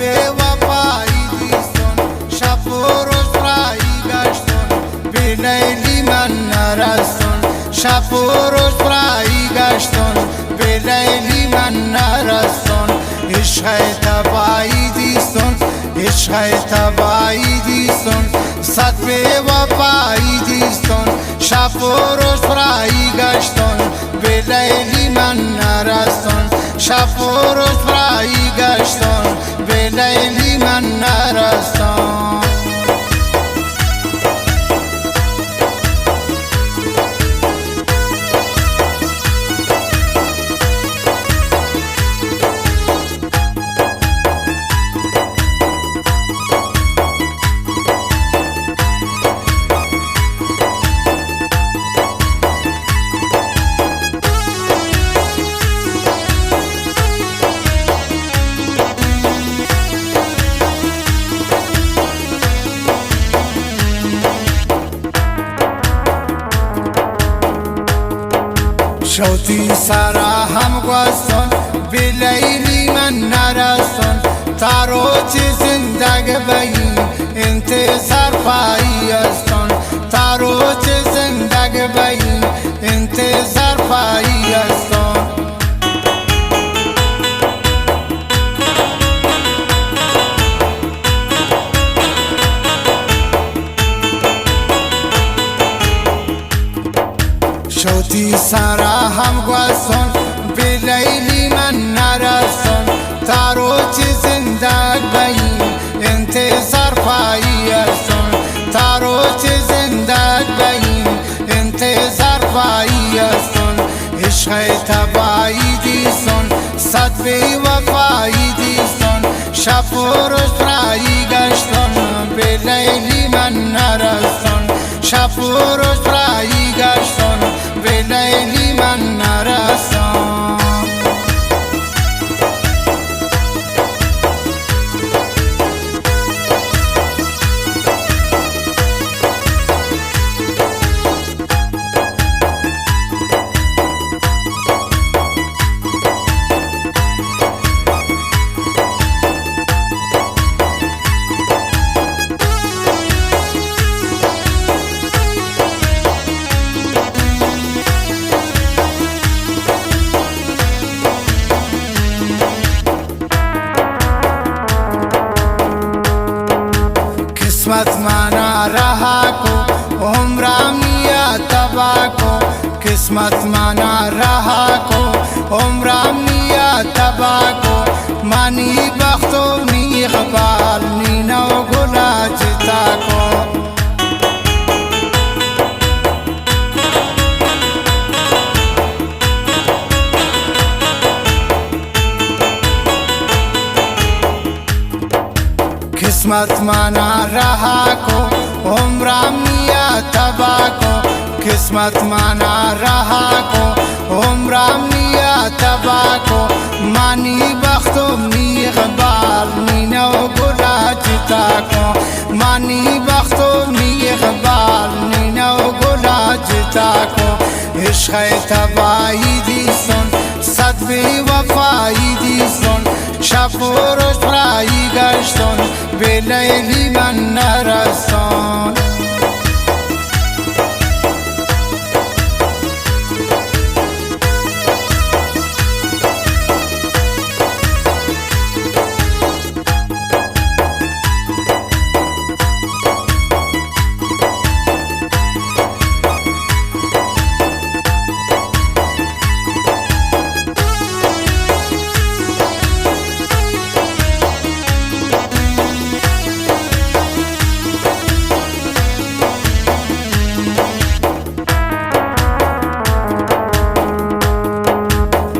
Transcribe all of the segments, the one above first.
به وفایی دیستون شب و روز رایی گشتون به لیلی من نرستون شب و روز رایی گشتون به لیلی من نرستون عشق تبایی دیستون عشق تبایی دیستون صد به وفایی دیستون شب و روز رایی گشتون به لیلی من نرستون شب و روز رایی گشتون به لیلی من نرستون شوتی سرا هم گوستون به لیلی من نرستون تارو چه زندگی بین انتظار پایی استون تارو چه زندگی بین انتظار پایی استون شوتی سرا هم گوستون به لیلی من نرستون تارو چه زندگ بین انتظار پایی استون تارو چه زندگ بین انتظار پایی استون عشق تبایی دیستون صد به وفایی دیستون شب و روز رایی گشتون به لیلی من نرستون شب و روز رایی گشتون به لیلی من نرستون قسمت مانا رها کو عمرم نیا تبا کو قسمت مانا رها کو عمرم نیا تبا کو مانی بختو نی خبال نی نو گلا چتا کو قسمت مانا رها کو عمرم نیا تبا کو قسمت مانا رها کو عمرم نیا تبا کو مانی بختم نی غبال نی نو گلا چتا کو مانی بختم نی غبال نی نو گلا چتا کو عشق تبایی دیستون صد به وفایی دیستون شب و روز رایی گشتون به لیلی من نرستون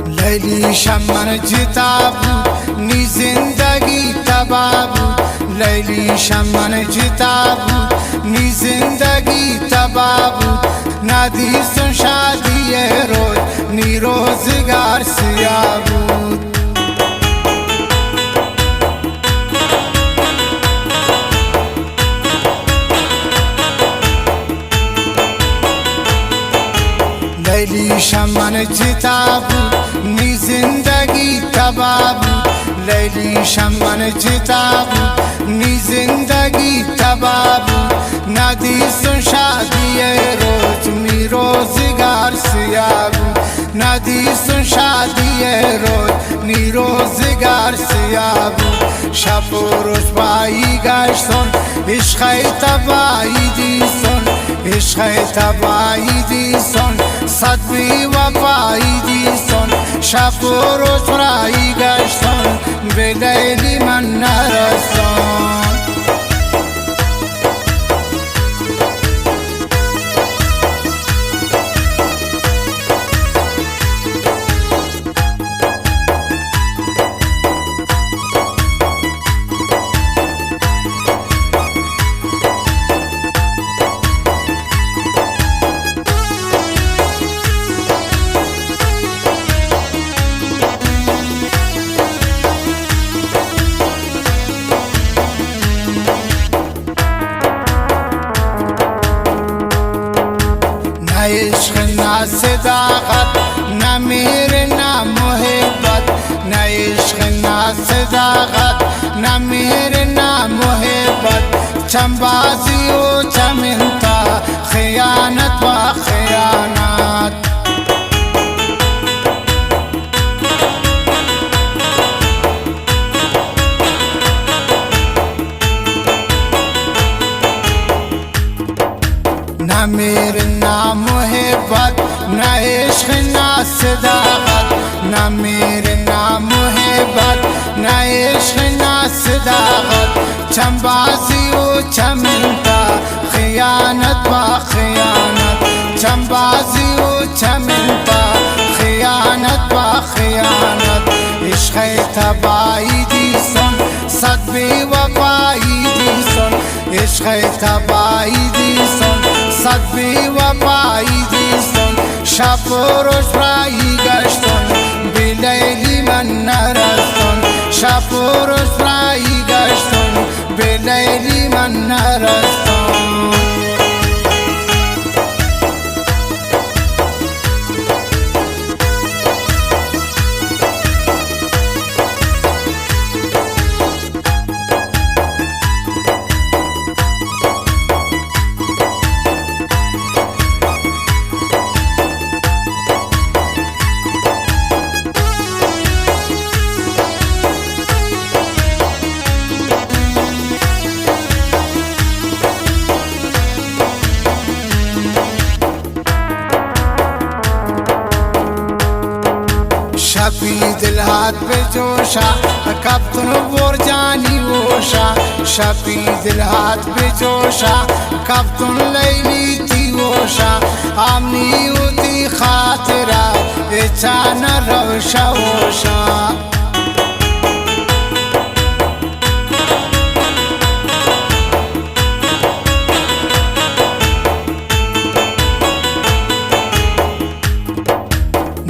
لیلی شمن جتا بود نی زندگی تبا بود لیلی شمن جتا بود نی زندگی تبا بود ندیستون شادی روز نی روزگار سیاه بود لیلی شمن جتا بود نی زندگی تبا بود لیلی شمن جتا بود نی زندگی تبا بود ندیستون شادی روز می روزگار سیاه بود ندیستون شادی روز می روزگار سیاه بود شب و روز بایی گشتون عشق تبایی دیستون عشق تبایی دیستون صد بی وفایی دیستون شب و روز برایی گشتون به لیلی من نرستون عشق نه صداقت نه مهر نه محبت نه عشق نه صداقت نه مهر نه محبت چنبازی و چمنتا خیانت و خیانت نه مهر نه محبت نه عشق نه صداقت نه مهر نه محبت نه عشق نه صداقت چنبازی و چمنتا خیانت و خیانت چنبازی و چمنتا خیانت و خیانت عشق تبایی دیستون صد بی وفایی دیستون عشق تبایی دیستون صد بی وفایی دیستون شب و روز برایی گشتون به لیلی من نرستون شب و روز برایی گشتون به لیلی من نرستون شبی دل هات به جوشا کپتن ورجانی ووشا شبی دل هات به جوشا کپتن لیلی تی ووشا آمنی ہوتی خاطرہ اچانا روشا ووشا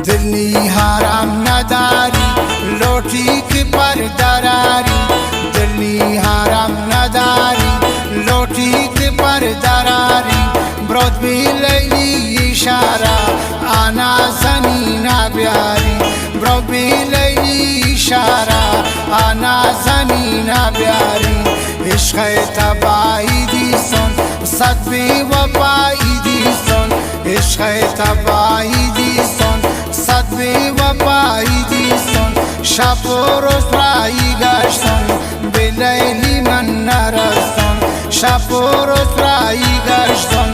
دلنی حرام نداری لوٹی کی پر دراری دلنی حرام نداری لوٹی کی پر دراری برود بھی لیلی اشارہ آنا زنینا بیاری برود بھی لیلی اشارہ آنا زنینا بیاری عشق تبایی دیستون صد بی وفایی دیستون عشق تبایی دیستون صد بی وفایی دیستون شب و روز برایی گشتون به لیلی من نرستون شب و روز برایی گشتون